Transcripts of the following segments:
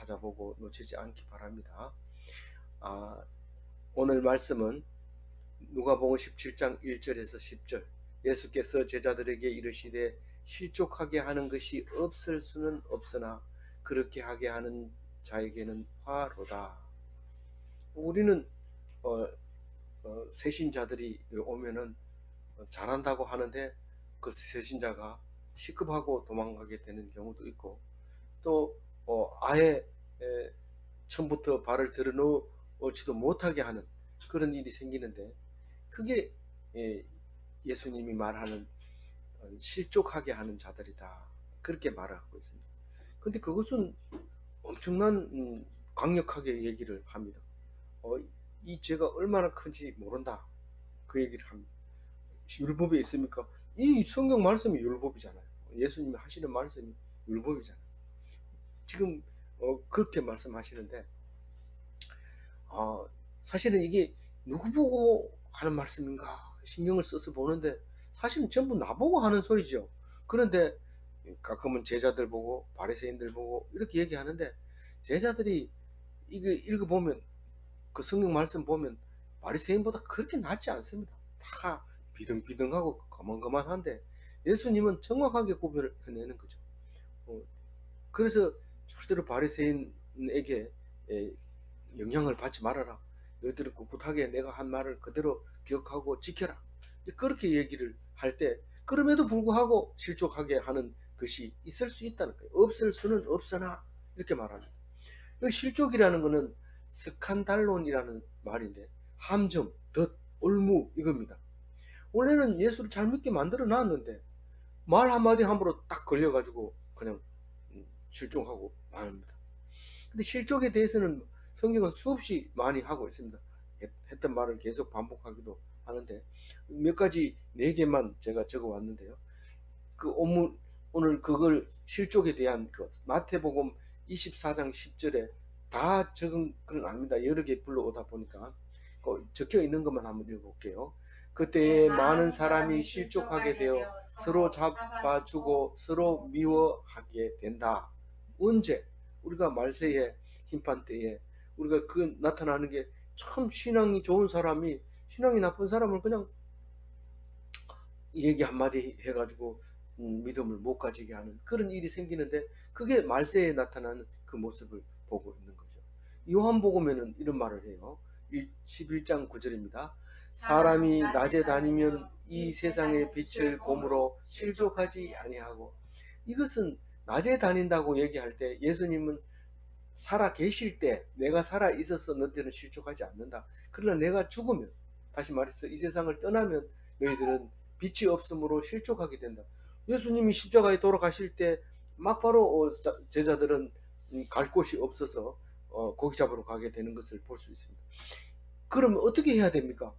찾아보고 놓치지 않기 바랍니다. 오늘 말씀은 누가복음 17장 1절에서 10절, 예수께서 제자들에게 이르시되 실족하게 하는 것이 없을 수는 없으나 그렇게 하게 하는 자에게는 화로다. 우리는 세신자들이 오면은 잘한다고 하는데 그 세신자가 시급하고 도망가게 되는 경우도 있고, 또 아예 처음부터 발을 들어놓지도 못하게 하는 그런 일이 생기는데, 그게 예수님이 말하는 실족하게 하는 자들이다, 그렇게 말하고 있습니다. 근데 그것은 엄청난 강력하게 얘기를 합니다. 이 죄가 얼마나 큰지 모른다, 그 얘기를 합니다. 율법에 있습니까? 이 성경 말씀이 율법이잖아요. 예수님이 하시는 말씀이 율법이잖아요. 지금 그렇게 말씀하시는데, 사실은 이게 누구 보고 하는 말씀인가 신경을 써서 보는데 사실은 전부 나보고 하는 소리죠. 그런데 가끔은 제자들 보고 바리새인들 보고 이렇게 얘기하는데, 제자들이 이거 읽어보면, 그 성경 말씀 보면 바리새인보다 그렇게 낫지 않습니다. 다 비등비등하고 거만거만한데 예수님은 정확하게 구별을 해내는 거죠. 그래서 절대로 바리새인에게 영향을 받지 말아라. 너희들은 꿋꿋하게 내가 한 말을 그대로 기억하고 지켜라. 그렇게 얘기를 할 때, 그럼에도 불구하고 실족하게 하는 것이 있을 수 있다는 거예요. 없을 수는 없으나, 이렇게 말합니다. 실족이라는 것은 스칸달론이라는 말인데, 함정, 덫, 올무, 이겁니다. 원래는 예수를 잘 믿게 만들어 놨는데 말 한마디 함부로 딱 걸려가지고 그냥 실족하고 말합니다. 근데 실족에 대해서는 성경은 수없이 많이 하고 있습니다. 했던 말을 계속 반복하기도 하는데, 몇 가지 4개만 제가 적어 왔는데요. 오늘 그걸 실족에 대한 마태복음 24장 10절에 다 적은 건 아닙니다. 여러 개 불러오다 보니까 적혀 있는 것만 한번 읽어볼게요. 그때에 많은 사람이 실족하게 되어 서로 잡아주고 서로 미워하게 된다. 언제? 우리가 말세에, 심판 때에 우리가 그 나타나는 게, 참 신앙이 좋은 사람이 신앙이 나쁜 사람을 그냥 얘기 한마디 해가지고 믿음을 못 가지게 하는 그런 일이 생기는데, 그게 말세에 나타나는 그 모습을 보고 있는 거죠. 요한복음에는 이런 말을 해요. 11장 9절입니다. 사람이 낮에 다니면 이 세상의 빛을 봄으로 실족하지 아니하고. 이것은 낮에 다닌다고 얘기할 때 예수님은 살아 계실 때, 내가 살아 있어서 너희들은 실족하지 않는다. 그러나 내가 죽으면, 다시 말해서 이 세상을 떠나면 너희들은 빛이 없으므로 실족하게 된다. 예수님이 십자가에 돌아가실 때 막바로 제자들은 갈 곳이 없어서 고기 잡으러 가게 되는 것을 볼 수 있습니다. 그러면 어떻게 해야 됩니까?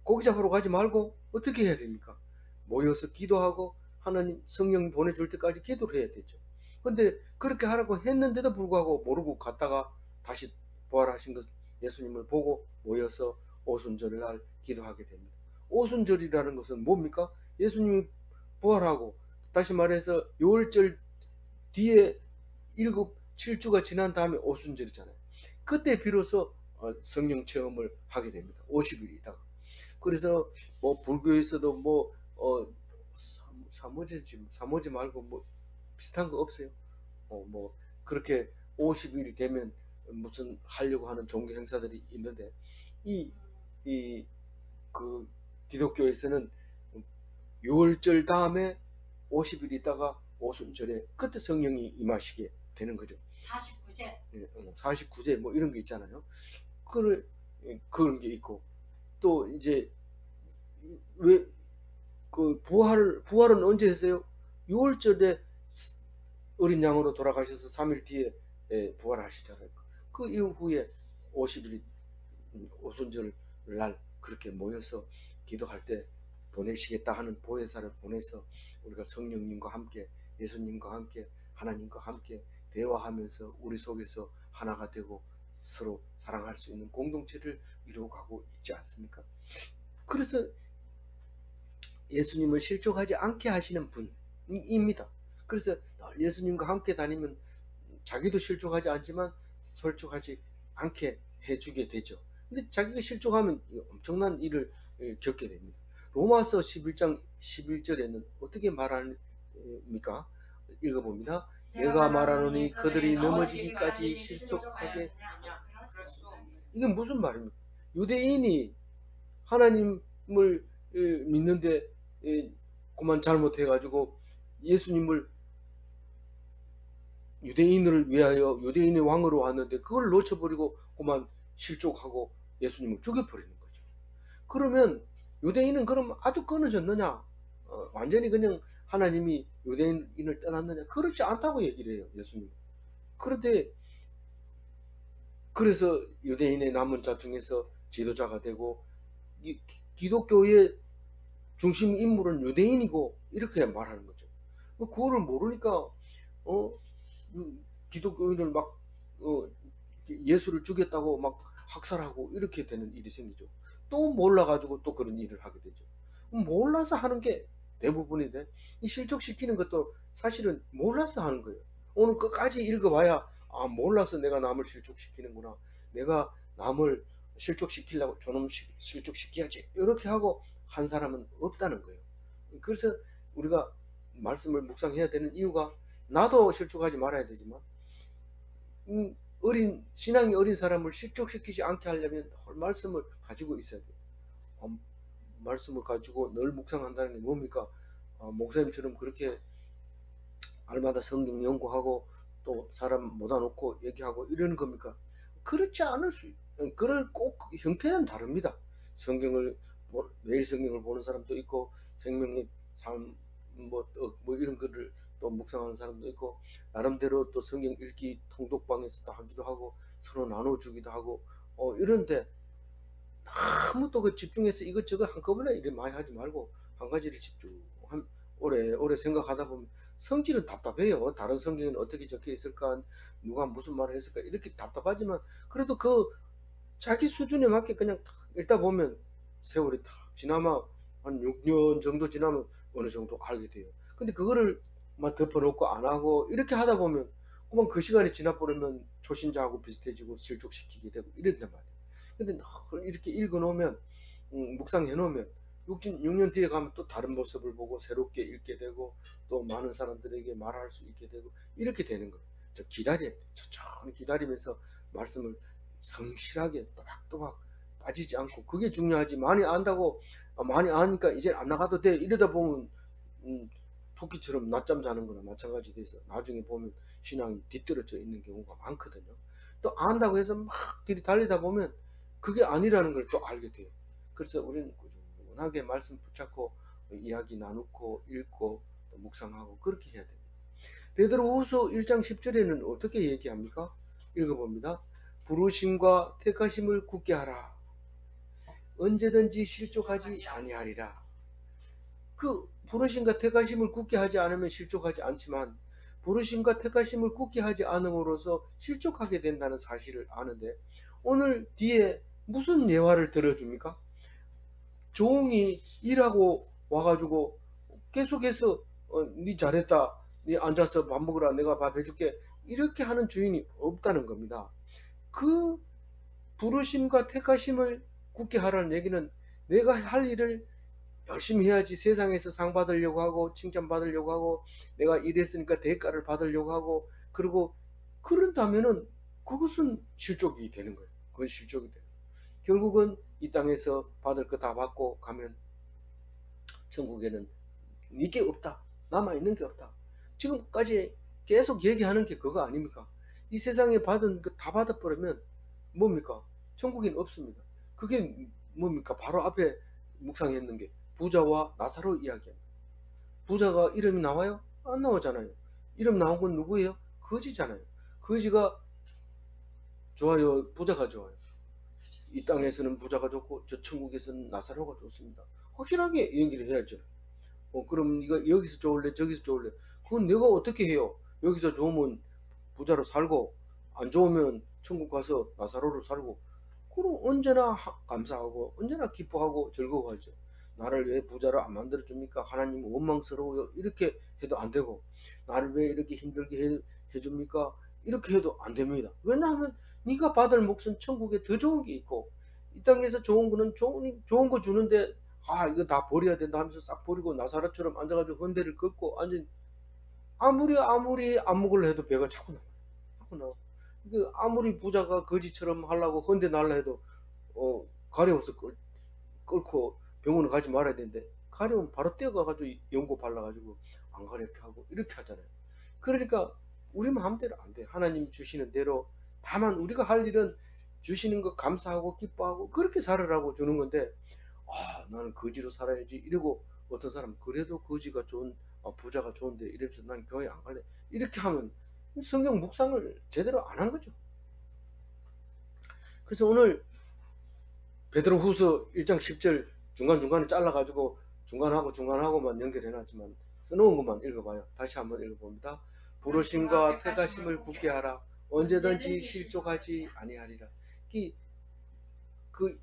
고기 잡으러 가지 말고 어떻게 해야 됩니까? 모여서 기도하고 하나님 성령 보내줄 때까지 기도를 해야 되죠. 근데 그렇게 하라고 했는데도 불구하고 모르고 갔다가 다시 부활하신 것 예수님을 보고 모여서 오순절을 날 기도하게 됩니다. 오순절이라는 것은 뭡니까? 예수님이 부활하고, 다시 말해서 6월절 뒤에 7주가 지난 다음에 오순절이잖아요. 그때 비로소 성령 체험을 하게 됩니다. 50일 있다가. 그래서 뭐 불교에서도 뭐 사모지 말고 뭐 비슷한 거 없어요? 뭐 그렇게 50일이 되면 무슨 하려고 하는 종교 행사들이 있는데, 그 기독교에서는 6월절 다음에 50일 있다가 오순절에 그때 성령이 임하시게 되는 거죠. 49제. 49제 뭐 이런 게 있잖아요. 그런 게 있고, 또 이제 왜 그 부활은 언제 했어요? 6월절에 어린 양으로 돌아가셔서 3일 뒤에 부활하시잖아요. 그 이후에 50일 오순절 날 그렇게 모여서 기도할 때 보내시겠다 하는 보혜사를 보내서 우리가 성령님과 함께, 예수님과 함께, 하나님과 함께 대화하면서 우리 속에서 하나가 되고 서로 사랑할 수 있는 공동체를 이루어가고 있지 않습니까? 그래서 예수님을 실족하지 않게 하시는 분입니다. 그래서 예수님과 함께 다니면 자기도 실족하지 않지만 설득하지 않게 해주게 되죠. 근데 자기가 실족하면 엄청난 일을 겪게 됩니다. 로마서 11장 11절에는 어떻게 말합니까? 읽어봅니다. 내가 말하노니 그들이 넘어지기까지 실족하게. 이게 무슨 말입니까? 유대인이 하나님을 믿는데 그만 잘못해가지고 예수님을 유대인을 위하여 유대인의 왕으로 왔는데 그걸 놓쳐버리고 그만 실족하고 예수님을 죽여버리는 거죠. 그러면 유대인은 그럼 아주 끊어졌느냐? 완전히 그냥 하나님이 유대인을 떠났느냐? 그렇지 않다고 얘기를 해요, 예수님. 그런데 그래서 유대인의 남은 자 중에서 지도자가 되고 기독교의 중심 인물은 유대인이고 이렇게 말하는 거죠. 그거를 모르니까 기독교인을 막 예수를 죽였다고 막 학살하고 이렇게 되는 일이 생기죠. 또 몰라가지고 또 그런 일을 하게 되죠. 몰라서 하는 게 대부분인데 이 실족시키는 것도 사실은 몰라서 하는 거예요. 오늘 끝까지 읽어봐야 아 몰라서 내가 남을 실족시키는구나. 내가 남을 실족시키려고 저놈 실족시켜야지 이렇게 하고 한 사람은 없다는 거예요. 그래서 우리가 말씀을 묵상해야 되는 이유가 나도 실족하지 말아야 되지만 신앙이 어린 사람을 실족시키지 않게 하려면 말씀을 가지고 있어야 돼요. 말씀을 가지고 늘 묵상한다는 게 뭡니까? 목사님처럼 그렇게 알마다 성경 연구하고 또 사람 모아 놓고 얘기하고 이러는 겁니까? 그렇지 않을 수 그럴 꼭 형태는 다릅니다. 성경을 매일 성경을 보는 사람도 있고 생명의 삶 뭐 이런 거를 또 묵상하는 사람도 있고 나름대로 또 성경 읽기 통독방에서 또 하기도 하고 서로 나눠주기도 하고 이런데 너무 또 그 집중해서 이것저것 한꺼번에 이렇게 많이 하지 말고 한 가지를 오래 생각하다 보면 성질은 답답해요. 다른 성경은 어떻게 적혀 있을까, 누가 무슨 말을 했을까 이렇게 답답하지만 그래도 그 자기 수준에 맞게 그냥 읽다 보면 세월이 탁 지나면 한 6년 정도 지나면 어느 정도 알게 돼요. 근데 그거를 막 덮어놓고 안 하고 이렇게 하다 보면 그만 그 시간이 지나버리면 초신자하고 비슷해지고 실족시키게 되고 이런단 말이에요. 근데 이렇게 읽어놓으면 묵상해놓으면 6년 뒤에 가면 또 다른 모습을 보고 새롭게 읽게 되고 또 많은 사람들에게 말할 수 있게 되고 이렇게 되는 거예요. 기다려야 돼. 천천히 기다리면서 말씀을 성실하게 또박또박 빠지지 않고 그게 중요하지. 많이 안다고 많이 아니까 이제 안 나가도 돼 이러다 보면 토끼처럼 낮잠 자는 거나 마찬가지 돼서 나중에 보면 신앙이 뒤떨어져 있는 경우가 많거든요. 또 안다고 해서 막 들이 달리다 보면 그게 아니라는 걸 또 알게 돼요. 그래서 우리는 꾸준하게 말씀 붙잡고 이야기 나누고 읽고 또 묵상하고 그렇게 해야 됩니다. 베드로후서 1장 10절에는 어떻게 얘기합니까? 읽어봅니다. 부르심과 택하심을 굳게 하라. 언제든지 실족하지 아니하리라. 그 부르심과 택하심을 굳게 하지 않으면 실족하지 않지만 부르심과 택하심을 굳게 하지 않음으로써 실족하게 된다는 사실을 아는데 오늘 뒤에 무슨 예화를 들어줍니까? 종이 일하고 와가지고 계속해서 니 잘했다, 니 앉아서 밥 먹으라, 내가 밥 해줄게 이렇게 하는 주인이 없다는 겁니다. 그 부르심과 택하심을 굳게 하라는 얘기는 내가 할 일을 열심히 해야지 세상에서 상 받으려고 하고 칭찬 받으려고 하고 내가 이랬으니까 대가를 받으려고 하고 그리고 그런다면은 그것은 실족이 되는 거예요. 그건 실족이 돼요. 결국은 이 땅에서 받을 거 다 받고 가면 천국에는 이게 없다. 남아있는 게 없다. 지금까지 계속 얘기하는 게 그거 아닙니까? 이 세상에 받은 거 다 받아버리면 뭡니까? 천국에는 없습니다. 그게 뭡니까? 바로 앞에 묵상했는 게 부자와 나사로 이야기입니다. 부자가 이름이 나와요? 안 나오잖아요. 이름 나온 건 누구예요? 거지잖아요. 거지가 좋아요? 부자가 좋아요? 이 땅에서는 부자가 좋고 저 천국에서는 나사로가 좋습니다. 확실하게 얘기를 해야죠. 그럼 네가 여기서 좋을래 저기서 좋을래? 그건 내가 어떻게 해요? 여기서 좋으면 부자로 살고 안 좋으면 천국 가서 나사로로 살고 그럼 언제나 감사하고 언제나 기뻐하고 즐거워하죠. 나를 왜 부자로 안 만들어 줍니까? 하나님 원망스러워요. 이렇게 해도 안 되고 나를 왜 이렇게 힘들게 해줍니까? 이렇게 해도 안 됩니다. 왜냐하면 네가 받을 몫은 천국에 더 좋은 게 있고, 이 땅에서 좋은 거는 좋은 거 주는데, 아 이거 다 버려야 된다 하면서 싹 버리고 나사렛처럼 앉아가지고 헌대를 긋고 앉은, 아무리 안목을 해도 배가 자꾸 나와요. 자꾸 나와. 그 아무리 부자가 거지처럼 하려고 헌대 날라 해도 가려워서 끓고 병원을 가지 말아야 되는데, 가려우면 바로 뛰어가가지고 연고 발라가지고 안 가렵게 하고 이렇게 하잖아요. 그러니까 우리 마음대로 안 돼. 하나님 주시는 대로. 다만 우리가 할 일은 주시는 거 감사하고 기뻐하고 그렇게 살으라고 주는 건데, 아 나는 거지로 살아야지 이러고, 어떤 사람은 그래도 거지가 좋은, 부자가 좋은데 이래서 난 교회 안 갈래 이렇게 하면 성경 묵상을 제대로 안 한 거죠. 그래서 오늘 베드로후서 1장 10절 중간중간에 잘라가지고 중간하고만 연결해놨지만 써놓은 것만 읽어봐요. 다시 한번 읽어봅니다. 부르심과 택하심을 굳게 하라. 언제든지 실족하지 아니하리라. 그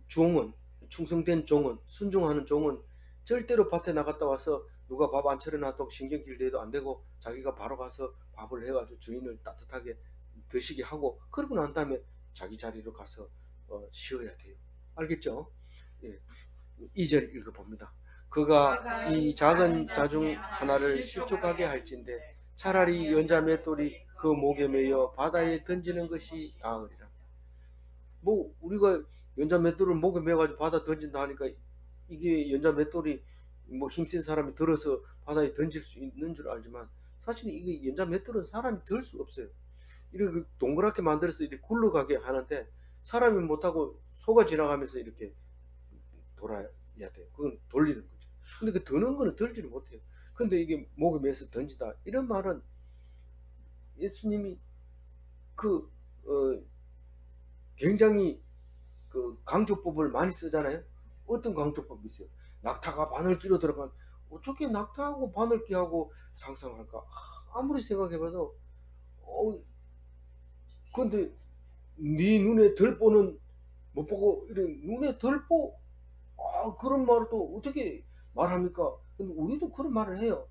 종은, 충성된 종은, 순종하는 종은 절대로 밭에 나갔다 와서 누가 밥 안 차려놔도 신경 길대도 안 되고, 자기가 바로 가서 밥을 해가지고 주인을 따뜻하게 드시게 하고, 그러고 난 다음에 자기 자리로 가서 쉬어야 돼요. 알겠죠? 예. 2절 읽어봅니다. 그가 이 작은 자 중 하나를 실족하게 할진대 차라리 연자 맷돌이 그 목에 매여 바다에 던지는 것이 나으리라. 뭐 우리가 연자 맷돌을 목에 매가지고 바다 던진다 하니까, 이게 연자 맷돌이 뭐 힘센 사람이 들어서 바다에 던질 수 있는 줄 알지만, 사실 이게 연자 맷돌은 사람이 들 수 없어요. 이렇게 동그랗게 만들어서 이렇게 굴러가게 하는데, 사람이 못하고 소가 지나가면서 이렇게 돌아야 돼요. 그건 돌리는 거죠. 근데 그 드는 거는 들지를 못해요. 근데 이게 목에 매서 던지다 이런 말은, 예수님이 그 굉장히 그 강조법을 많이 쓰잖아요. 어떤 강조법이 있어요? 낙타가 바늘귀로 들어간, 어떻게 낙타하고 바늘귀하고 상상할까? 아무리 생각해봐도 근데 네 눈에 들보는 못 보고 이런 눈에 들보, 그런 말을 또 어떻게 말합니까? 근데 우리도 그런 말을 해요.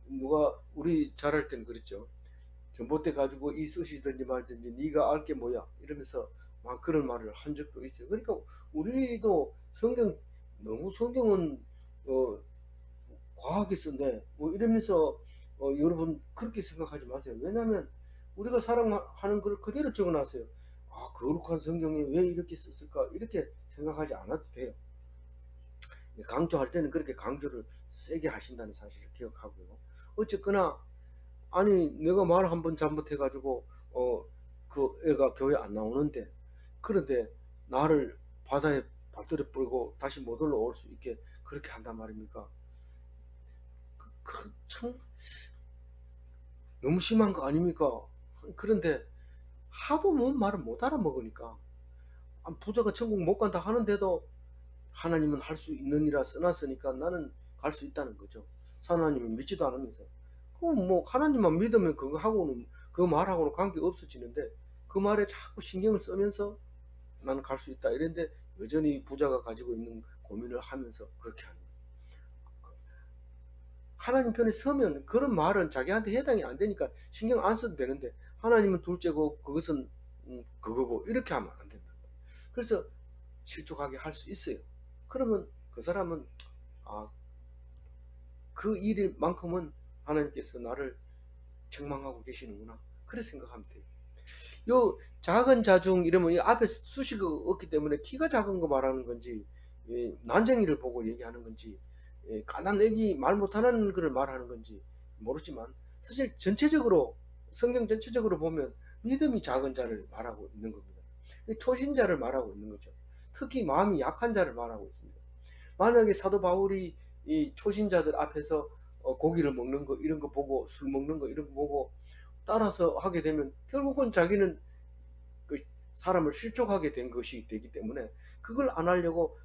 누가 우리 잘할 때는 그랬죠. 전봇대 가지고 이 쑤시든지 말든지 네가 알 게 뭐야 이러면서 막 그런 말을 한 적도 있어요. 그러니까 우리도 너무 성경은 어, 과하게 쓴데 뭐 이러면서, 여러분 그렇게 생각하지 마세요. 왜냐하면 우리가 사랑하는 걸 그대로 적어놨어요. 거룩한 성경에 왜 이렇게 썼을까 이렇게 생각하지 않아도 돼요. 강조할 때는 그렇게 강조를 세게 하신다는 사실을 기억하고요. 어쨌거나, 아니 내가 말 한 번 잘못해가지고 그 애가 교회 안 나오는데, 그런데 나를 바다에 빠뜨려 버리고 다시 못 올라올 수 있게 그렇게 한단 말입니까? 참 너무 심한 거 아닙니까? 그런데 하도 뭐 말을 못 알아먹으니까, 부자가 천국 못 간다 하는데도 하나님은 할 수 있느니라 써놨으니까 나는 갈 수 있다는 거죠. 하나님을 믿지도 않으면서. 그럼 뭐 하나님만 믿으면 그거 하고는, 그 말하고는 관계 없어지는데, 그 말에 자꾸 신경을 쓰면서 나는 갈 수 있다 이랬는데, 여전히 부자가 가지고 있는 고민을 하면서 그렇게 하는 거예요. 하나님 편에 서면 그런 말은 자기한테 해당이 안 되니까 신경 안 써도 되는데, 하나님은 둘째고 그것은 그거고 이렇게 하면 안 된다. 그래서 실족하게 할 수 있어요. 그러면 그 사람은, 아, 그 일만큼은 하나님께서 나를 책망하고 계시는구나, 그래 생각하면 돼요. 요 작은 자중 이러면 이 앞에 수식어가 없기 때문에 키가 작은 거 말하는 건지, 난쟁이를 보고 얘기하는 건지, 가난 애기 말 못하는 거를 말하는 건지 모르지만, 사실 전체적으로 성경 전체적으로 보면 믿음이 작은 자를 말하고 있는 겁니다. 초신자를 말하고 있는 거죠. 특히 마음이 약한 자를 말하고 있습니다. 만약에 사도 바울이 이 초신자들 앞에서 고기를 먹는 거 이런 거 보고, 술 먹는 거 이런 거 보고 따라서 하게 되면 결국은 자기는 그 사람을 실족하게 된 것이 되기 때문에, 그걸 안 하려고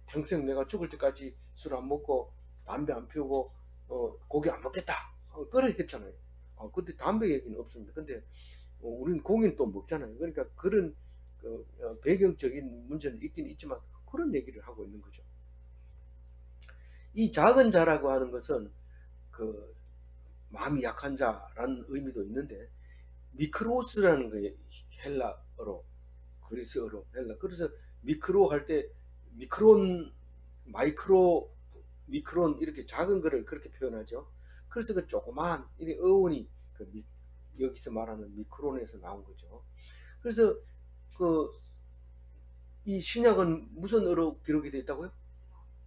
평생 내가 죽을 때까지 술 안 먹고 담배 안 피우고 고기 안 먹겠다 그래 했잖아요. 근데 담배 얘기는 없습니다. 근데 우리는 고기는 또 먹잖아요. 그러니까 그런 배경적인 문제는 있긴 있지만 그런 얘기를 하고 있는 거죠. 이 작은 자라고 하는 것은 그 마음이 약한 자라는 의미도 있는데, 미크로스라는 거예요. 헬라어로, 그리스어로 헬라. 그래서 미크로 할 때 미크론, 마이크로, 미크론 이렇게 작은 거를 그렇게 표현하죠. 그래서 그 조그만 이 어원이 여기서 말하는 미크론에서 나온 거죠. 그래서 그 이 신약은 무슨 어로 기록이 되어 있다고요?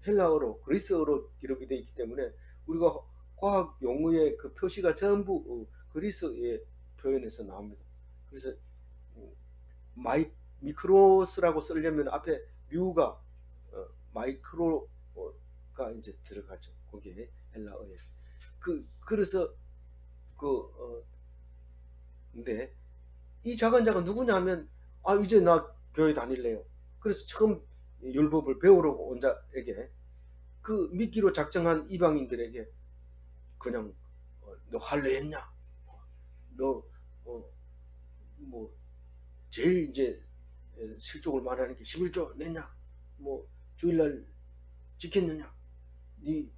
헬라어로, 그리스어로 기록이 되어 있기 때문에 우리가 과학 용어의 그 표시가 전부 그리스어의 표현에서 나옵니다. 그래서 마이 미크로스라고 쓰려면 앞에 뮤가 마이크로가 이제 들어가죠. 거기에 헬라어에. 그래서 근데 이 작은 자가 누구냐 하면 이제 나 교회 다닐래요. 그래서 처음 율법을 배우러 온 자에게, 그 믿기로 작정한 이방인들에게 그냥 너 할례했냐? 너 뭐 제일 이제 실족을 말하는 게 11조 냈냐? 뭐 주일날 지켰느냐? 네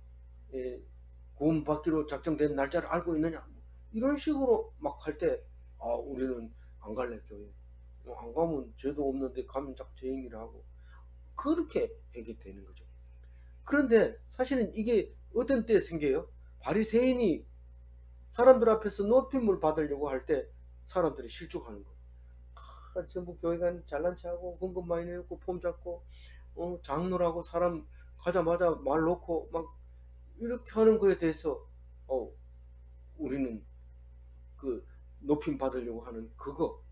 구원 받기로 작정된 날짜를 알고 있느냐? 이런 식으로 막 할 때 우리는 안 갈래 교회. 안 가면 죄도 없는데 가면 자꾸 죄인이라 하고 그렇게 하게 되는 거죠. 그런데 사실은 이게 어떤 때 생겨요? 바리새인이 사람들 앞에서 높임을 받으려고 할 때 사람들이 실족하는 거예요. 전부 교회 간 잘난 체하고 헌금 많이 내고 폼 잡고 장로라고 사람 가자마자 말 놓고 막 이렇게 하는 거에 대해서 우리는 그 높임 받으려고 하는 그거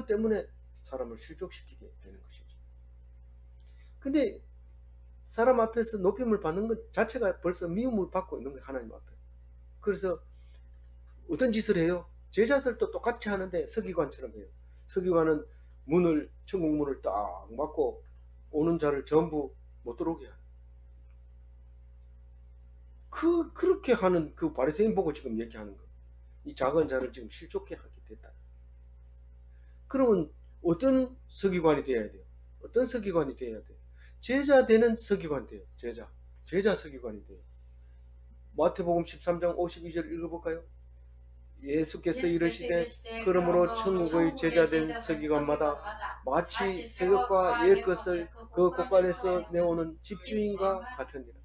때문에 사람을 실족시키게 되는 것이죠. 근데 사람 앞에서 높임을 받는 것 자체가 벌써 미움을 받고 있는 거예요, 하나님 앞에. 그래서 어떤 짓을 해요? 제자들도 똑같이 하는데 서기관처럼 해요. 서기관은 천국 문을 딱 막고 오는 자를 전부 못 들어오게 하는. 그렇게 하는 그 바리새인 보고 지금 얘기하는 거. 이 작은 자를 지금 실족해 하게 됐다. 그러면 어떤 서기관이 돼야 돼요? 어떤 서기관이 돼야 돼요? 제자 되는 서기관 돼요. 제자 서기관이 돼요. 마태복음 13장 52절 읽어볼까요? 예수께서 이르시되 그러므로 천국의 제자된 서기관마다 마치 새것과 옛것을 그 곳간에서 내오는 집주인과 같으니라.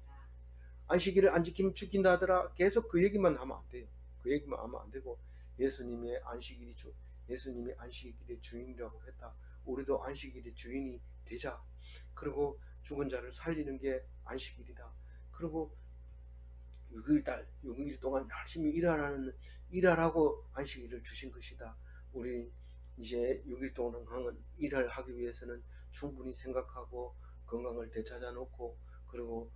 안식일을 안 지키면 죽긴다 하더라. 계속 그 얘기만 하면 안 돼요. 그 얘기만 하면 안 되고 예수님이 안식일의 주인이라고 했다. 우리도 안식일의 주인이 되자. 그리고 죽은 자를 살리는 게 안식일이다. 그리고 6일 동안 열심히 일하라고 안식일을 주신 것이다. 우리 이제 6일 동안 일을 하기 위해서는 충분히 생각하고 건강을 되찾아 놓고 그리고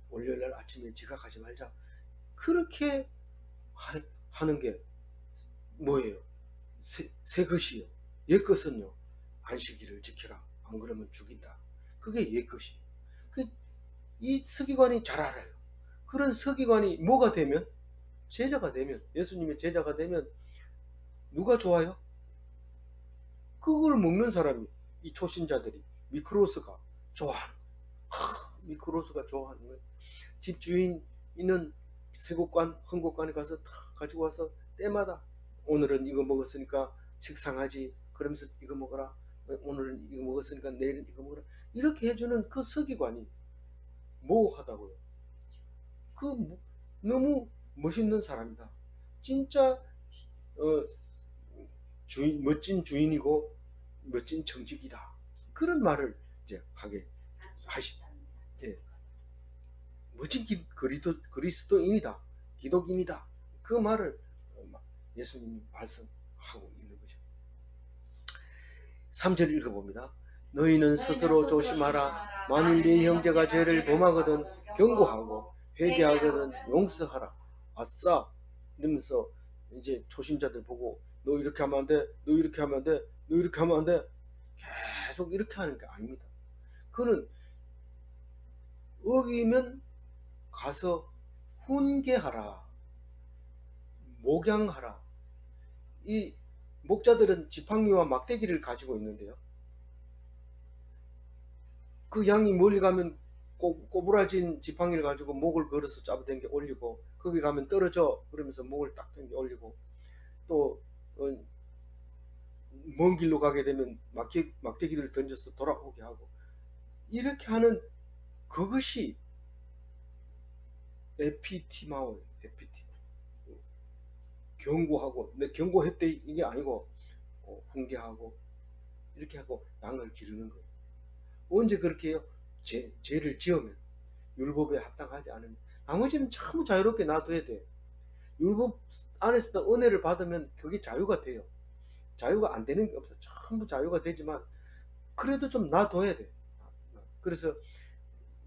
월요일날 아침에 지각하지 말자. 그렇게 하는 게 뭐예요? 새 것이요. 옛 것은요. 안식일을 지켜라. 안 그러면 죽인다. 그게 옛 것이. 이 서기관이 잘 알아요. 그런 서기관이 뭐가 되면, 제자가 되면, 예수님의 제자가 되면 누가 좋아요? 그걸 먹는 사람이, 이 초신자들이, 미크로스가 좋아하는 거예요. 미크로스가 좋아하는 거예요. 집주인은 세곡간, 헌곡간에 가서 다 가지고 와서 때마다 오늘은 이거 먹었으니까 식상하지. 그러면서 이거 먹어라. 오늘은 이거 먹었으니까 내일은 이거 먹어라. 이렇게 해주는 그 서기관이 모호하다고요. 너무 멋있는 사람이다. 진짜 멋진 주인이고 멋진 정직이다. 그런 말을 이제 예, 멋진 그리스도인이다. 기독인이다. 그 말을 예수님이 말씀하고 있는 거죠. 3절 읽어봅니다. 너희는 스스로 조심하라. 만일 네 형제가 죄를 범하거든 경고하고 회개하거든 용서하라. 아싸 이러면서 이제 초신자들 보고 너 이렇게 하면 안 돼. 너 이렇게 하면 안 돼. 너 이렇게 하면 안 돼. 계속 이렇게 하는 게 아닙니다. 그는 어기면 가서 훈계하라. 목양하라. 이 목자들은 지팡이와 막대기를 가지고 있는데요. 그 양이 멀리 가면 꼬부라진 지팡이를 가지고 목을 걸어서 잡아당겨 올리고 거기 가면 떨어져 그러면서 목을 딱 당겨 올리고 또 먼 길로 가게 되면 막대기를 던져서 돌아오게 하고, 이렇게 하는 그것이 에피티마오예요. 에피티. 경고하고, 내 경고했대 이게 아니고 훈계하고 이렇게 하고 양을 기르는 거예요. 언제 그렇게 해요? 죄를 지으면, 율법에 합당하지 않으면. 나머지는 전부 자유롭게 놔둬야 돼. 율법 안에서도 은혜를 받으면 그게 자유가 돼요. 자유가 안 되는 게 없어. 전부 자유가 되지만 그래도 좀 놔둬야 돼. 그래서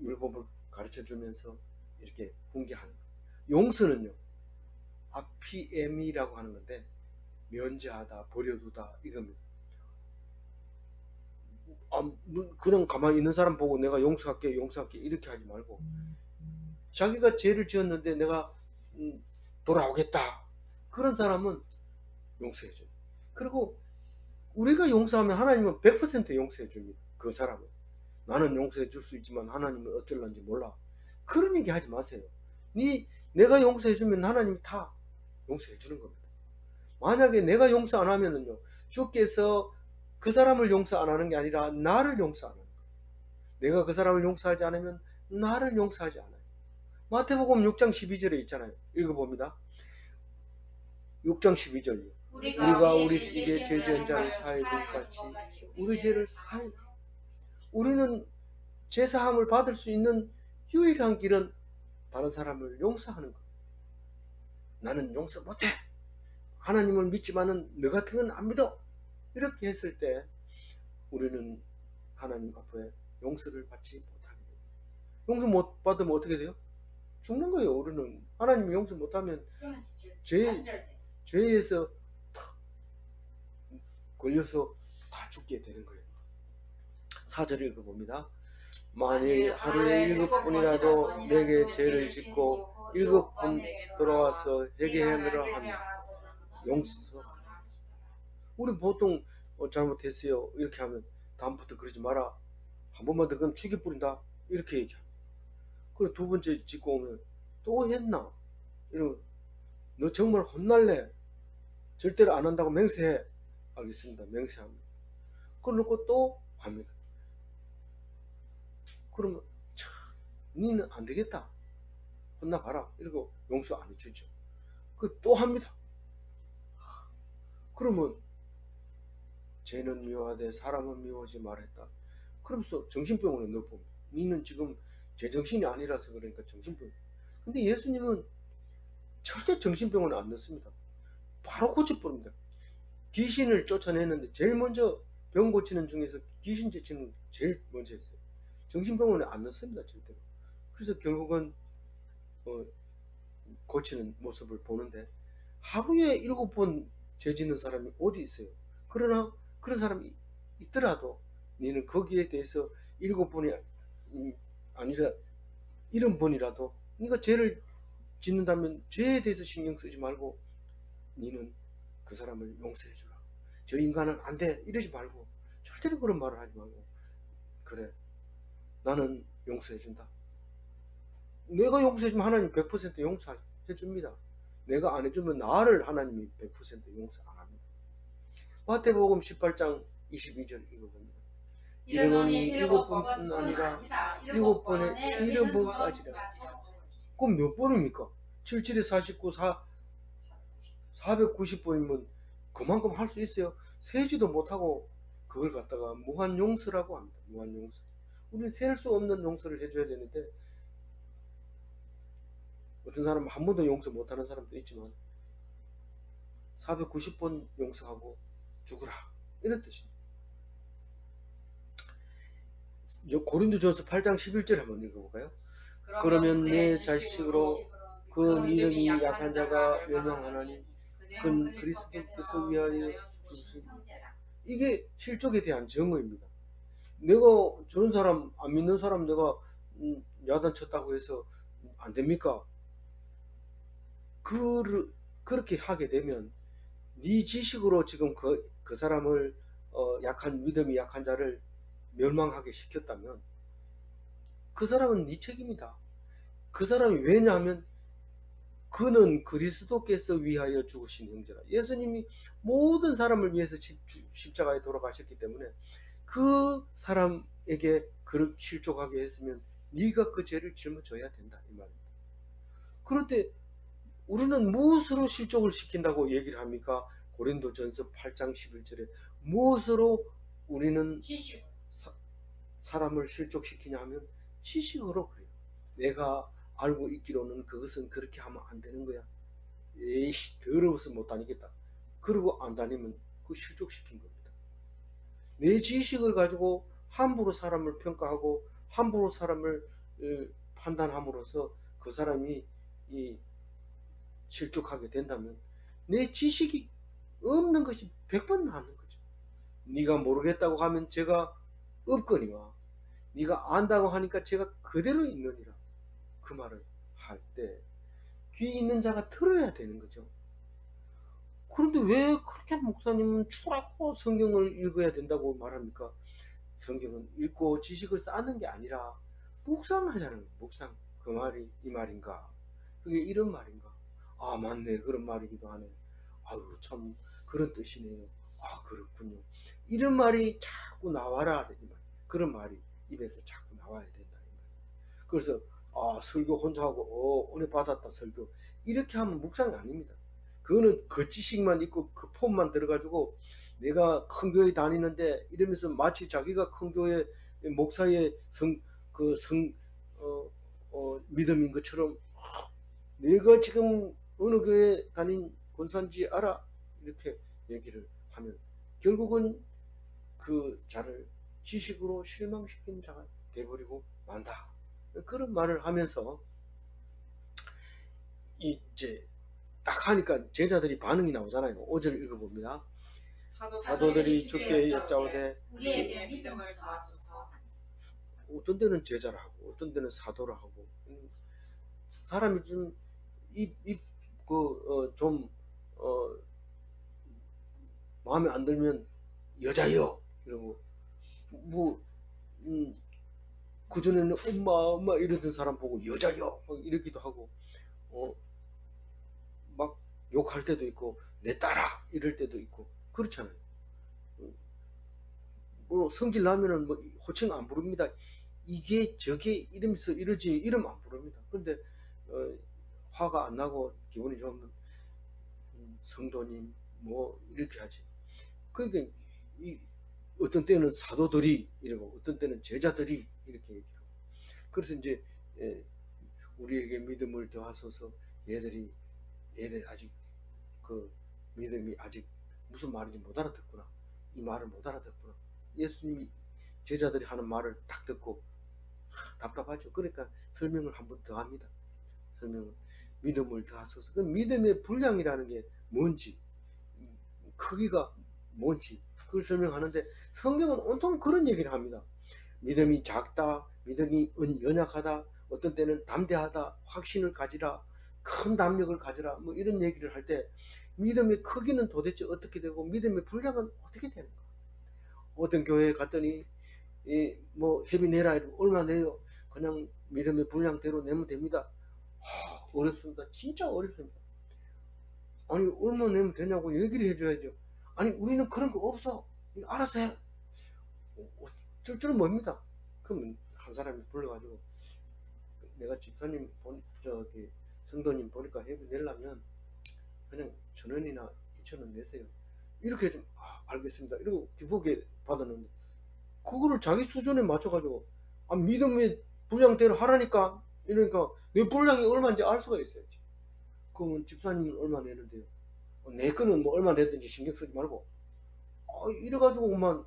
율법을 가르쳐 주면서 이렇게 훈계하는 거예요. 용서는요, 아피엠이라고 하는 건데, 면제하다, 버려두다 이겁니다. 그냥 가만히 있는 사람 보고 내가 용서할게 이렇게 하지 말고, 자기가 죄를 지었는데 내가 돌아오겠다, 그런 사람은 용서해줘. 그리고 우리가 용서하면 하나님은 100% 용서해 줍니다. 그 사람은. 나는 용서해 줄 수 있지만 하나님은 어쩔런지 몰라, 그런 얘기 하지 마세요. 내가 용서해 주면 하나님이 다 용서해 주는 겁니다. 만약에 내가 용서 안 하면은요, 주께서 그 사람을 용서 안 하는 게 아니라 나를 용서 안 하는 거예요. 내가 그 사람을 용서하지 않으면 나를 용서하지 않아요. 마태복음 6장 12절에 있잖아요. 읽어봅니다. 6장 12절이요. 우리가 우리에게 죄 지은 자를 사해 줄 같이 우리 죄를 사해. 우리는 죄사함을 받을 수 있는 유일한 길은 다른 사람을 용서하는 것. 나는 용서 못해, 하나님을 믿지만은 너 같은 건 안 믿어, 이렇게 했을 때 우리는 하나님 앞에 용서를 받지 못하게 돼요. 용서 못 받으면 어떻게 돼요? 죽는 거예요. 우리는 하나님이 용서 못하면 죄에서 탁 걸려서 다 죽게 되는 거예요. 4절 읽어봅니다. 만일 하루에 7번이라도 내게 죄를 짓고 7번 돌아와서 회개하느라 하면 용서. 우리 보통 잘못했어요 이렇게 하면 다음부터 그러지 마라, 한 번만 더 그럼 죽여 뿌린다, 이렇게 얘기합니다. 그리고 두 번째 짓고 오면 또 했나, 이러면 너 정말 혼날래, 절대로 안 한다고 맹세해. 알겠습니다, 맹세합니다. 그러고 또 합니다. 그러면 참 니는 안 되겠다, 혼나봐라, 이러고 용서 안 해주죠. 그 또 합니다. 그러면 죄는 미워하되 사람은 미워하지 말했다. 그러면서 정신병원에 넣어봅니다. 니는 지금 제정신이 아니라서 그러니까 정신병원. 근데 예수님은 절대 정신병원에 안 넣습니다. 바로 고쳐버립니다. 귀신을 쫓아내는데 제일 먼저 병 고치는 중에서 귀신 제치는 제일 먼저 했어요. 정신병원에 안 넣습니다, 절대로. 그래서 결국은 고치는 모습을 보는데, 하루에 7번 죄 짓는 사람이 어디 있어요? 그러나 그런 사람이 있더라도 너는 거기에 대해서 7번이 아니라 70번이라도 네가 죄를 짓는다면 죄에 대해서 신경 쓰지 말고 너는 그 사람을 용서해 주라, 저 인간은 안 돼, 이러지 말고, 절대로 그런 말을 하지 말고, 그래 나는 용서해 준다. 내가 용서해 주면 하나님 100% 용서해 줍니다. 내가 안 해주면 나를 하나님이 100% 용서 안 합니다. 마태복음 18장 22절 읽어봅니다. 이르노니 7번뿐 아니라 7번에 70번까지라. 그럼 몇 번입니까? 77에 49, 490번이면 그만큼 할 수 있어요. 세지도 못하고 그걸 갖다가 무한용서라고 합니다. 무한용서. 우리는 셀 수 없는 용서를 해줘야 되는데, 어떤 사람은 한 번도 용서 못하는 사람도 있지만 490번 용서하고 죽으라, 이런 뜻입니다. 고린도전서 8장 11절 한번 읽어볼까요? 그러면 내 자식으로 그 믿음이 약한 자가 멸망하나니 그는 그리스도께서 위하여 죽으신. 이게 실족에 대한 증거입니다. 내가 저런 사람, 안 믿는 사람 내가 야단쳤다고 해서 안 됩니까? 그렇게 하게 되면 네 지식으로 지금 그 사람을 믿음이 약한 자를 멸망하게 시켰다면 그 사람은 네 책임이다. 그 사람이 왜냐하면 그는 그리스도께서 위하여 죽으신 형제라. 예수님이 모든 사람을 위해서 십자가에 돌아가셨기 때문에 그 사람에게 그를 실족하게 했으면 네가 그 죄를 짊어져야 된다 이 말입니다. 그런데 우리는 무엇으로 실족을 시킨다고 얘기를 합니까? 고린도전서 8장 11절에 무엇으로 우리는 지식. 사람을 실족시키냐 하면 지식으로 그래요. 내가 알고 있기로는 그것은 그렇게 하면 안 되는 거야. 에이씨 더러워서 못 다니겠다. 그러고 안 다니면 그 실족시킨 겁니다. 내 지식을 가지고 함부로 사람을 평가하고 함부로 사람을 판단함으로써 그 사람이 실족하게 된다면 내 지식이 없는 것이 100번 낫는 거죠. 네가 모르겠다고 하면 제가 없거니와 네가 안다고 하니까 제가 그대로 있느니라. 그 말을 할 때 귀 있는 자가 들어야 되는 거죠. 그런데 왜 그렇게 목사님은 추라고 성경을 읽어야 된다고 말합니까? 성경은 읽고 지식을 쌓는 게 아니라 묵상하자는 묵상. 그 말이 이 말인가? 그게 이런 말인가? 아 맞네 그런 말이기도 하네. 아유 참 그런 뜻이네요. 아 그렇군요. 이런 말이 자꾸 나와라 이 말. 그런 말이 입에서 자꾸 나와야 된다 이 말. 그래서 아 설교 혼자 하고 은혜 받았다 설교 이렇게 하면 묵상이 아닙니다. 그거는 그 지식만 있고 그 폼만 들어가지고 내가 큰 교회 다니는데 이러면서 마치 자기가 큰 교회 목사의 믿음인 것처럼 내가 지금 어느 교회 다닌 권사인지 알아 이렇게 얘기를 하면 결국은 그 자를 지식으로 실망시키는 자가 돼버리고 만다. 그런 말을 하면서 이제 딱 하니까 제자들이 반응이 나오잖아요. 5절 읽어봅니다. 사도들이 주께 여짜오되 우리에게 믿음을 더하소서. 어떤 데는 제자라 하고 어떤 데는 사도라 하고 사람이 좀 마음에 안 들면 여자여 이러고 그전에는 엄마 이러던 사람 보고 여자여 이러기도 하고 막 욕할 때도 있고 내 딸아 이럴 때도 있고 그렇잖아요. 성질 나면은 호칭 안 부릅니다. 이게 저게 이러면서 이러지 이름 안 부릅니다. 근데 화가 안 나고 기분이 좋으면 성도님 이렇게 하지. 그러니까 어떤 때는 사도들이 이러고 어떤 때는 제자들이 이렇게 얘기하고 그래서 이제 우리에게 믿음을 더하소서. 얘들 아직 그 믿음이 아직 무슨 말인지 못 알아듣구나. 이 말을 못 알아듣구나. 예수님이 제자들이 하는 말을 딱 듣고 답답하죠. 그러니까 설명을 한 번 더 합니다. 설명을 믿음을 더하소서. 그 믿음의 분량이라는 게 뭔지 크기가 뭔지 그걸 설명하는데 성경은 온통 그런 얘기를 합니다. 믿음이 작다, 믿음이 연약하다, 어떤 때는 담대하다, 확신을 가지라, 큰 담력을 가지라 이런 얘기를 할 때 믿음의 크기는 도대체 어떻게 되고 믿음의 분량은 어떻게 되는가? 어떤 교회에 갔더니 회비 내라 이러면 얼마 내요? 그냥 믿음의 분량대로 내면 됩니다. 어렵습니다. 진짜 어렵습니다. 아니 얼마 내면 되냐고 얘기를 해줘야죠. 아니 우리는 그런 거 없어. 알아서 해. 어쩔 줄은 뭡니다. 그러면 한 사람이 불러가지고 내가 집사님 성도님 보니까 회비 내려면 그냥 1,000원이나 2,000원 내세요. 이렇게 좀 알겠습니다. 이러고 기쁘게 받았는데 그거를 자기 수준에 맞춰가지고 믿음의 분량대로 하라니까 이러니까 내 분량이 얼마인지 알 수가 있어야지. 그러면 집사님은 얼마 내는데요? 내 거는 얼마 내든지 신경 쓰지 말고 이래가지고만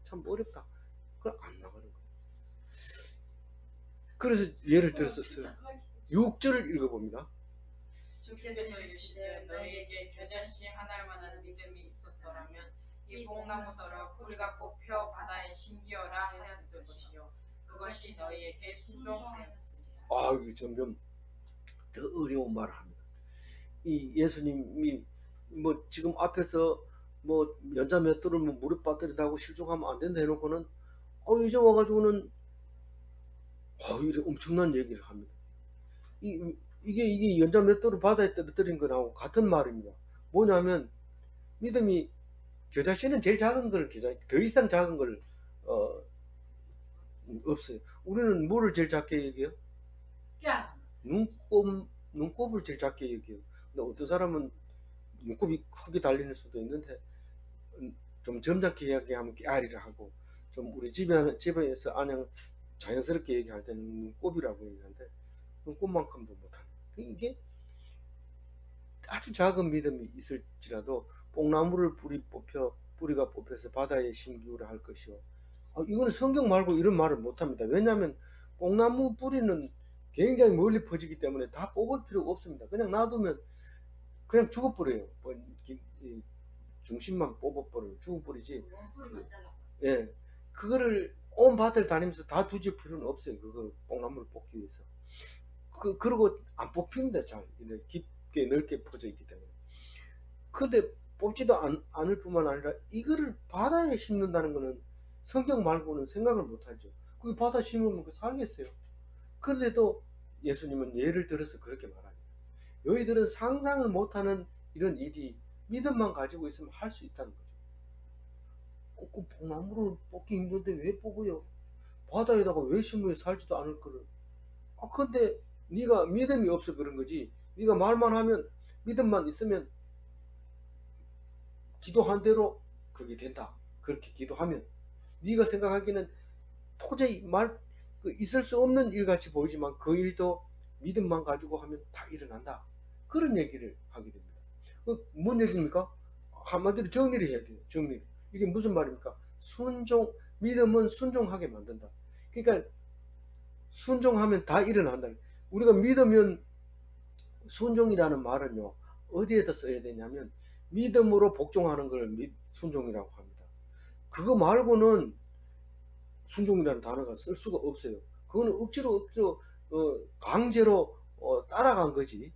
참 어렵다. 그럼 안 나가는 거예요. 그래서 예를 들어서 6절을 읽어봅니다. 주께서 이르시되 너희에게 겨자씨 한 알만한 믿음이 있었더라면 이 복나무더러 우리가 뽑혀 바다에 심기어라 하였을 것이요 그것이 너희에게 순종하였으리라. 이거 점점 더 어려운 말을 합니다. 이 예수님이 지금 앞에서 연자 맷돌을 무릎 빠뜨리다 하고 실족하면 안 된다 해놓고는 이제 와가지고는 이래 엄청난 얘기를 합니다. 이 이게 연자 맷돌을 바다에 떨어뜨린 거하고 같은 말입니다. 뭐냐면 믿음이 겨자씨는 제일 작은 걸 더 이상 작은 걸 어, 없어요. 우리는 뭐를 제일 작게 얘기해요? 야, 눈곱을 제일 작게 얘기해요. 근데 어떤 사람은 눈곱이 크게 달리는 수도 있는데 좀 점잖게 이야기하면 깨알이라 하고 좀 우리 집에서 안녕 자연스럽게 얘기할 때는 눈곱이라고 얘기하는데 눈곱만큼도 못하는 이게 아주 작은 믿음이 있을지라도 뽕나무를 뿌리가 뽑혀서 바다에 심기울을 할 것이요. 이거는 성경 말고 이런 말을 못합니다. 왜냐하면 뽕나무 뿌리는 굉장히 멀리 퍼지기 때문에 다 뽑을 필요가 없습니다. 그냥 놔두면 그냥 죽어버려요. 뭐, 중심만 뽑아버려요. 죽어버리지. 원뿔이만 잘라. 예, 그거를 온 밭을 다니면서 다 두질 필요는 없어요. 그거 뽕나무를 뽑기 위해서. 그리고 안 뽑힙니다. 잘 깊게 넓게 퍼져 있기 때문에. 근데 뽑지도 않을 뿐만 아니라 이거를 바다에 심는다는 거는 성경 말고는 생각을 못하죠. 그게 바다에 심으면 그 살겠어요. 그런데도 예수님은 예를 들어서 그렇게 말합니다. 너희들은 상상을 못하는 이런 일이 믿음만 가지고 있으면 할 수 있다는 거죠. 그 뽕나무를 뽑기 힘든데 왜 뽑어요? 바다에다가 왜 심으면 살지도 않을 거를. 근데 네가 믿음이 없어 그런 거지. 네가 말만 하면 믿음만 있으면 기도한 대로 그게 된다. 그렇게 기도하면 네가 생각하기는 도저히 있을 수 없는 일 같이 보이지만 그 일도 믿음만 가지고 하면 다 일어난다. 그런 얘기를 하게 됩니다. 뭔 얘기입니까? 한마디로 정리를 해야 돼요. 정리. 이게 무슨 말입니까? 믿음은 순종하게 만든다. 그러니까 순종하면 다 일어난다. 우리가 믿으면 순종이라는 말은요, 어디에다 써야 되냐면 믿음으로 복종하는 걸 순종이라고 합니다. 그거 말고는 순종이라는 단어가 쓸 수가 없어요. 그거는 억지로 강제로 따라간 거지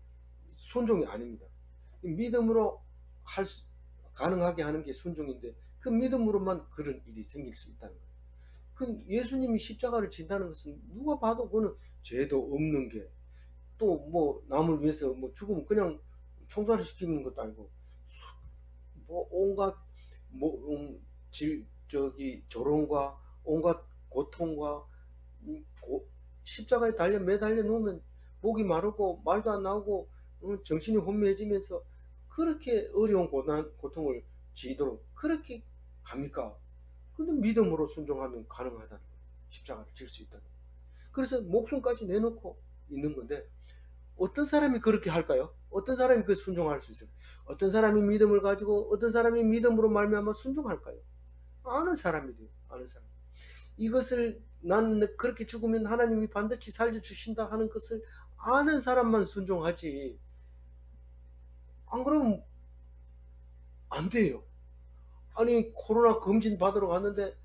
순종이 아닙니다. 믿음으로 가능하게 하는 게 순종인데 그 믿음으로만 그런 일이 생길 수 있다는 거예요. 그 예수님이 십자가를 진다는 것은 누가 봐도 그거는 죄도 없는 게 또 뭐 남을 위해서 뭐 죽으면 그냥 총살을 시키는 것도 아니고 뭐 온갖 뭐 조롱과 온갖 고통과 십자가에 매달려 놓으면 목이 마르고 말도 안 나오고 정신이 혼미해지면서 그렇게 어려운 고통을 지도록 그렇게 합니까? 근데 믿음으로 순종하면 가능하다는 거예요. 십자가를 질 수 있다는 거예요. 그래서 목숨까지 내놓고 있는 건데 어떤 사람이 그렇게 할까요? 어떤 사람이 그 순종할 수 있어요? 어떤 사람이 믿음을 가지고 어떤 사람이 믿음으로 말미암아 순종할까요? 아는 사람이 돼요. 아는 사람. 이것을 나는 그렇게 죽으면 하나님이 반드시 살려주신다 하는 것을 아는 사람만 순종하지. 안 그러면 안 돼요. 아니 코로나 검진 받으러 갔는데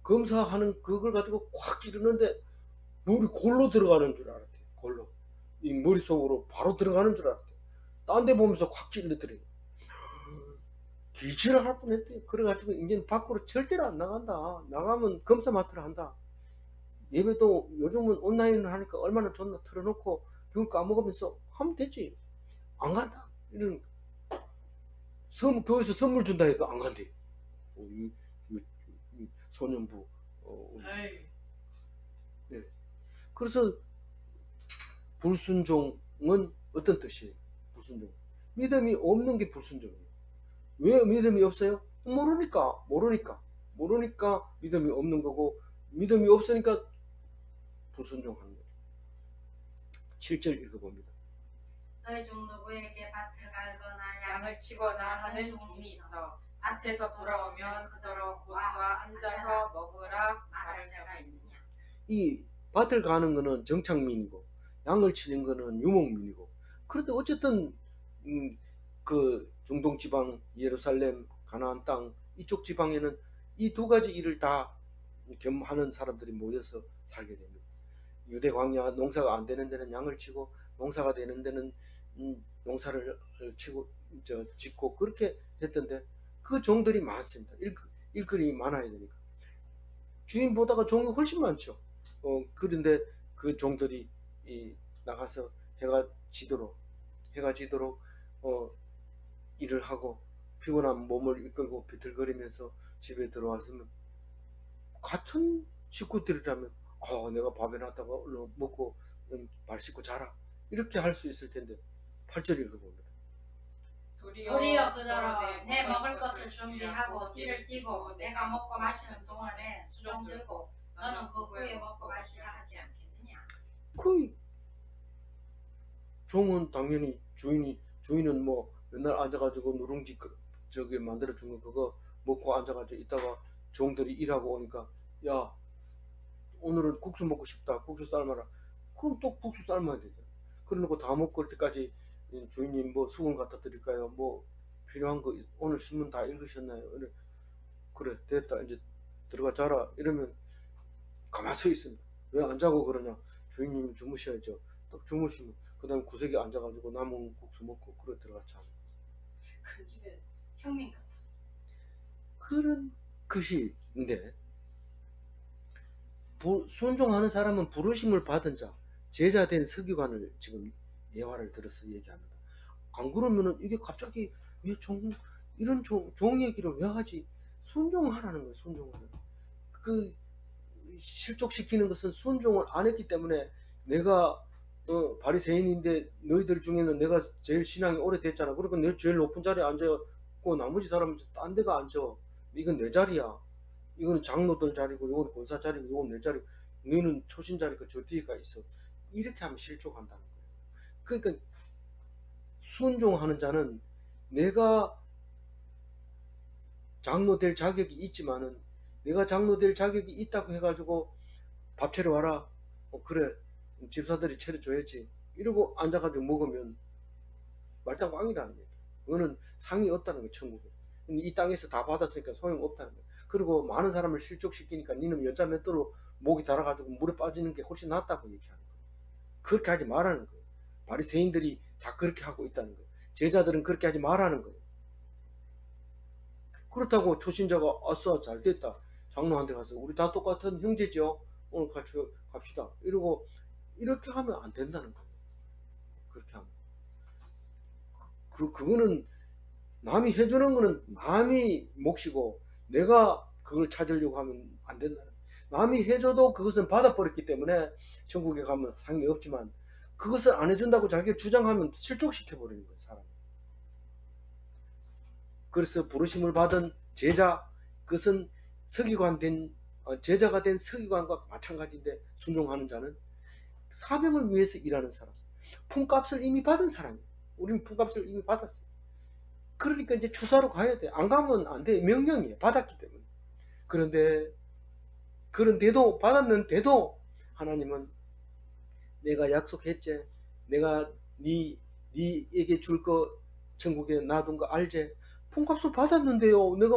검사하는 그걸 가지고 꽉 찌르는데 물이 골로 들어가는 줄 알았대요. 골로. 이 머릿속으로 바로 들어가는 줄 알았대요. 딴 데 보면서 꽉 찔러더래요. 기절을 할 뻔했대요. 그래가지고 이제는 밖으로 절대로 안 나간다. 나가면 검사 맡으러 한다. 예배도 요즘은 온라인으로 하니까 얼마나 좋나 틀어놓고 그걸 까먹으면서 하면 되지. 안 간다. 이런 교회에서 선물 준다 해도 안 간대. 소년부. 네. 그래서 불순종은 어떤 뜻이에요? 불순종. 믿음이 없는 게 불순종이에요. 왜 믿음이 없어요? 모르니까 믿음이 없는 거고 믿음이 없으니까 불순종하는 거죠. 7절 읽어봅니다. 너희 중 누구에게 밭을 갈거나 양을 치거나 하는 종이 있어 밭에서 돌아오면 그더러 곤과 앉아서 먹으라 말할 자가 있느냐. 이 밭을 가는 거는 정착민이고 양을 치는 거는 유목민이고 그런데 어쨌든 그 중동 지방 예루살렘 가나안 땅 이쪽 지방에는 이 두 가지 일을 다 겸하는 사람들이 모여서 살게 됩니다. 유대 광야 농사가 안 되는 데는 양을 치고 농사가 되는 데는 농사를 치고 짓고 그렇게 했던데 그 종들이 많습니다. 일거리 많아야 되니까 주인보다가 종이 훨씬 많죠. 그런데 그 종들이 나가서 해가 지도록 해가 지도록 일을 하고 피곤한 몸을 이끌고 비틀거리면서 집에 들어왔으면 같은 식구들이라면 내가 밥 해놨다가 얼른 먹고 발 씻고 자라 이렇게 할 수 있을 텐데 8절 읽어봅니다. 도리어 그더러 내 먹을 것을 준비하고 띠를 띠고 내가 먹고 마시는 동안에 수종 들고 너는 그 후에 먹고 마시라 하지 않겠느냐. 그 종은 당연히 주인은 뭐 맨날 앉아가지고 누룽지 저기 만들어준 거 그거 먹고 앉아가지고 있다가 종들이 일하고 오니까 야 오늘은 국수 먹고 싶다 국수 삶아라 그럼 또 국수 삶아야 되죠. 그러놓고 다 먹고 올 때까지 주인님 뭐 수건 갖다 드릴까요 뭐 필요한 거 오늘 신문 다 읽으셨나요 그래 됐다 이제 들어가 자라 이러면 가만히 서 있습니다. 왜 안 자고 그러냐 주인님이 주무셔야죠. 딱 주무시면 그 다음에 구석에 앉아가지고 남은 국수 먹고 그래 들어가 자. 그 집에 형님 같아. 그런 것인데 순종하는 사람은 부르심을 받은 자 제자된 서기관을 지금 예화를 들어서 얘기합니다. 안 그러면은 이게 갑자기 왜 이런 종 얘기를 왜 하지? 순종하라는 거예요. 순종하는 그 실족시키는 것은 순종을 안 했기 때문에 내가 바리새인인데 너희들 중에는 내가 제일 신앙이 오래됐잖아. 그러니까 내 제일 높은 자리에 앉았고 나머지 사람은 딴 데가 앉아. 이건 내 자리야. 이건 장로들 자리고 이건 권사 자리고 이건 내 자리고 너는 초신 자리가 저 뒤에가 있어. 이렇게 하면 실족한다는 거예요. 그러니까 순종하는 자는 내가 장로 될 자격이 있지만은 내가 장로 될 자격이 있다고 해가지고 밥 차려 와라. 그래 집사들이 차려줘야지. 이러고 앉아가지고 먹으면 말짱 꽝이라는 거예요. 그거는 상이 없다는 거예요. 천국에. 이 땅에서 다 받았으니까 소용없다는 거예요. 그리고 많은 사람을 실족시키니까 니는 여자 맷돌로 목이 달아가지고 물에 빠지는 게 훨씬 낫다고 얘기하는 거예요. 그렇게 하지 말라는 거예요. 바리새인들이 다 그렇게 하고 있다는 거예요. 제자들은 그렇게 하지 말라는 거예요. 그렇다고 초신자가 아싸 잘됐다 장로한테 가서 우리 다 똑같은 형제죠 오늘 같이 갑시다 이러고 이렇게 하면 안 된다는 거예요. 그렇게 하면 그거는 남이 해주는 거는 남이 몫이고 내가 그걸 찾으려고 하면 안 된다는 거예요. 남이 해줘도 그것은 받아버렸기 때문에 천국에 가면 상이 없지만 그것을 안 해준다고 자기가 주장하면 실족시켜버리는 거예요. 사람이. 그래서 부르심을 받은 제자 그것은 서기관 된 제자가 된 서기관과 마찬가지인데 순종하는 자는 사명을 위해서 일하는 사람 품값을 이미 받은 사람이에요. 우리는 품값을 이미 받았어요. 그러니까 이제 추사로 가야 돼. 안 가면 안 돼. 명령이에요. 받았기 때문에. 그런데도 받았는데도 하나님은 내가 약속했지 내가 네에게 줄 거 천국에 놔둔 거 알지? 품값을 받았는데요. 내가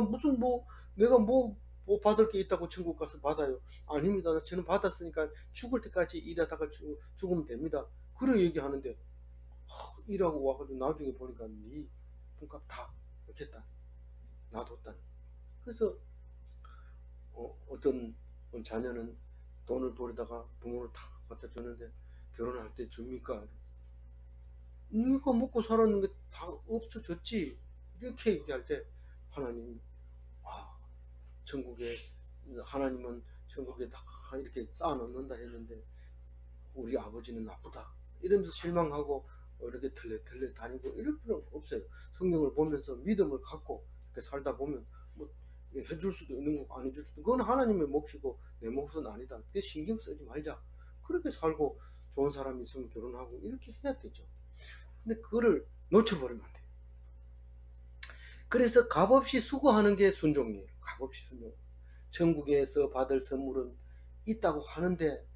뭐 받을 게 있다고 천국 가서 받아요. 아닙니다. 저는 받았으니까 죽을 때까지 일하다가 죽으면 됩니다. 그래 얘기하는데 일하고 와가지고 나중에 보니까 네 품값 다 이렇게 했다. 놔뒀다. 그래서 어떤 자녀는 돈을 벌다가 부모를 다 갖다 줬는데 결혼할 때 줍니까? 네가 먹고 살았는 게 다 없어졌지. 이렇게 얘기할 때 하나님 천국에 하나님은 천국에 다 이렇게 쌓아놓는다 했는데 우리 아버지는 나쁘다 이러면서 실망하고 이렇게 털레 다니고 이럴 필요는 없어요. 성경을 보면서 믿음을 갖고 이렇게 살다 보면 뭐 해줄 수도 있는 거고 안 해줄 수도 그건 하나님의 몫이고 내 몫은 아니다. 그게 신경 쓰지 말자. 그렇게 살고 좋은 사람이 있으면 결혼하고 이렇게 해야 되죠. 근데 그거를 놓쳐버리면 안 돼요. 그래서 값없이 수고하는 게 순종이에요. 값없이 순종. 천국에서 받을 선물은 있다고 하는데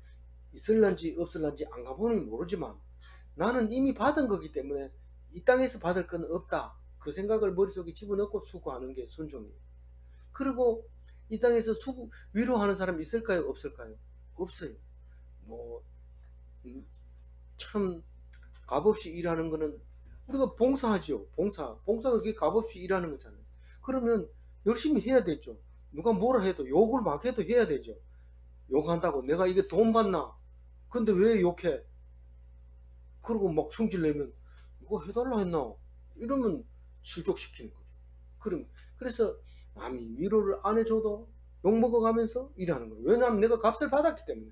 있을런지 없을런지 안 가보니 모르지만 나는 이미 받은 거기 때문에 이 땅에서 받을 건 없다. 그 생각을 머릿속에 집어넣고 수고하는 게 순종이에요. 그리고 이 땅에서 위로하는 사람이 있을까요? 없을까요? 없어요. 참 값없이 일하는 거는 우리가 봉사하죠. 봉사가 그게 값없이 일하는 거잖아요. 그러면 열심히 해야 되죠. 누가 뭐라 해도 욕을 막 해도 해야 되죠. 욕한다고 내가 이게 돈 받나? 근데 왜 욕해? 그리고 막 성질 내면 이거 해달라 했나 이러면 실족시키는 거죠. 그래서 남이 위로를 안 해줘도 욕먹어가면서 일하는 거예요. 왜냐하면 내가 값을 받았기 때문에.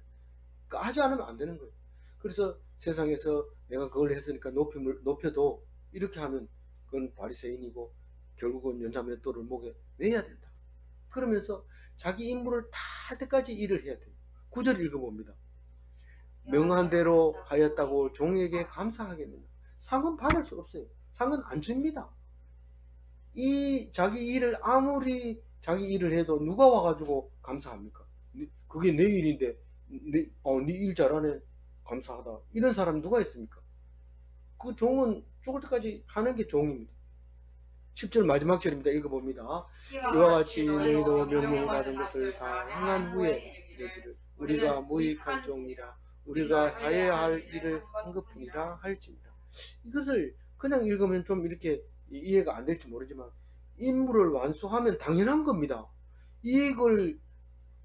그러니까 하지 않으면 안 되는 거예요. 그래서 세상에서 내가 그걸 했으니까 높여도 이렇게 하면 그건 바리새인이고 결국은 연자맷돌을 목에 매야 된다. 그러면서 자기 임무를 다 할 때까지 일을 해야 돼요. 9절 읽어봅니다. 명한 대로 하였다고 종에게 감사하겠느냐. 상은 받을 수 없어요. 상은 안 줍니다. 자기 일을 아무리 자기 일을 해도 누가 와가지고 감사합니까? 그게 내 일인데 네 일 잘하네 감사하다 이런 사람 누가 있습니까? 그 종은 죽을 때까지 하는 게 종입니다. 10절 마지막 절입니다. 읽어봅니다. 이와 같이 너희도 명령을 받은 것을 다 행한 후에 이르기를 우리가 무익한 종이라 우리가 해야 할 일을 한 것뿐이라 할지니라. 이것을 그냥 읽으면 좀 이렇게 이해가 안 될지 모르지만 임무를 완수하면 당연한 겁니다. 이익을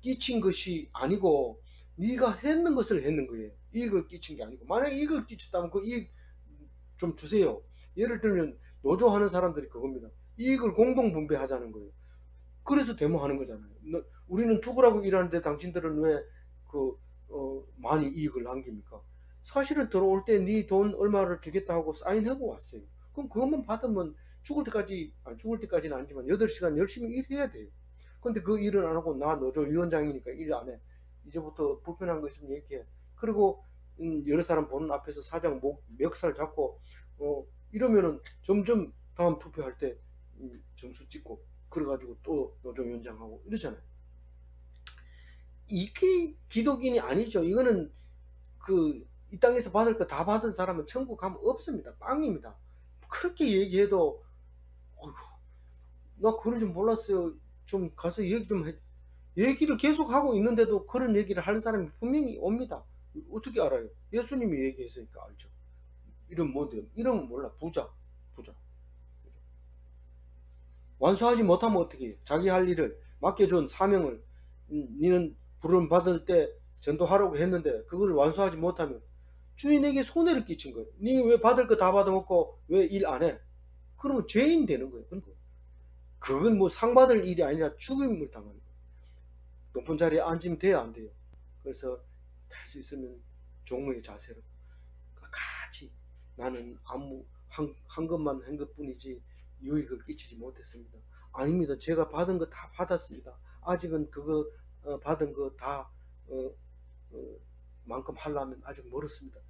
끼친 것이 아니고 네가 했는 것을 했는 거예요. 이익을 끼친 게 아니고 만약에 이익을 끼쳤다면 그 이익 좀 주세요. 예를 들면 노조하는 사람들이 그겁니다. 이익을 공동 분배하자는 거예요. 그래서 데모하는 거잖아요. 우리는 죽으라고 일하는데 당신들은 왜 많이 이익을 남깁니까? 사실은 들어올 때 네 돈 얼마를 주겠다 하고 사인하고 왔어요. 그럼 그것만 받으면 죽을 때까지는 아니지만 8시간 열심히 일해야 돼요. 근데 그 일을 안 하고 나 노조 위원장이니까 일 안 해. 이제부터 불편한 거 있으면 얘기해. 그리고 여러 사람 보는 앞에서 사장 멱살 잡고 이러면은 점점 다음 투표할 때 점수 찍고 그래가지고 또 노조 위원장하고 이러잖아요. 이게 기독인이 아니죠. 이거는 이 땅에서 받을 거 다 받은 사람은 천국 가면 없습니다. 빵입니다. 그렇게 얘기해도 어이구, 나 그런 줄 몰랐어요. 좀 가서 얘기 좀 해. 얘기를 계속 하고 있는데도 그런 얘기를 하는 사람이 분명히 옵니다. 어떻게 알아요? 예수님이 얘기했으니까 알죠. 이름 뭔데요? 이름은 몰라. 부자. 완수하지 못하면 어떻게 해요? 자기 할 일을 맡겨준 사명을 니는 부름 받을 때 전도하라고 했는데 그걸 완수하지 못하면 주인에게 손해를 끼친 거예요. 니 왜 받을 거 다 받아먹고 왜 일 안 해? 그러면 죄인 되는 거예요. 그건 뭐 상 받을 일이 아니라 죽임을 당하는 거예요. 높은 자리에 앉으면 돼야 안 돼요. 그래서 할 수 있으면 종의 자세로 같이 나는 한 것만 한 것뿐이지 유익을 끼치지 못했습니다. 아닙니다. 제가 받은 거 다 받았습니다. 아직은 그거 받은 거 다 만큼 하려면 아직 멀었습니다.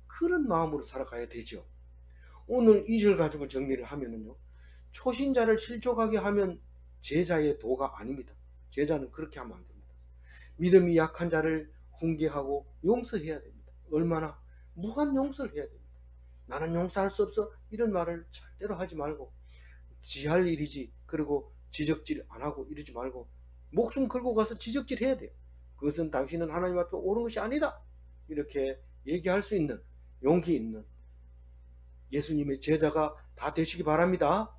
그런 마음으로 살아가야 되죠. 오늘 2절 가지고 정리를 하면은요. 초신자를 실족하게 하면 제자의 도가 아닙니다. 제자는 그렇게 하면 안 됩니다. 믿음이 약한 자를 훈계하고 용서해야 됩니다. 얼마나? 무한 용서를 해야 됩니다. 나는 용서할 수 없어 이런 말을 절대로 하지 말고 지 할 일이지 그리고 지적질 안 하고 이러지 말고 목숨 걸고 가서 지적질 해야 돼요. 그것은 당신은 하나님 앞에 옳은 것이 아니다 이렇게 얘기할 수 있는 용기 있는 예수님의 제자가 다 되시기 바랍니다.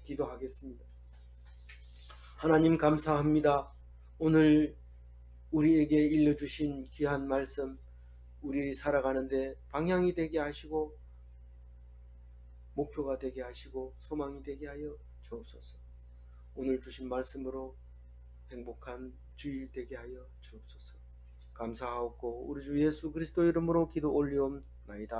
기도하겠습니다. 하나님 감사합니다. 오늘 우리에게 일러주신 귀한 말씀 우리 살아가는데 방향이 되게 하시고 목표가 되게 하시고 소망이 되게 하여 주옵소서. 오늘 주신 말씀으로 행복한 주일 되게 하여 주옵소서. 감사하옵고 우리 주 예수 그리스도 이름으로 기도 올리옵나이다.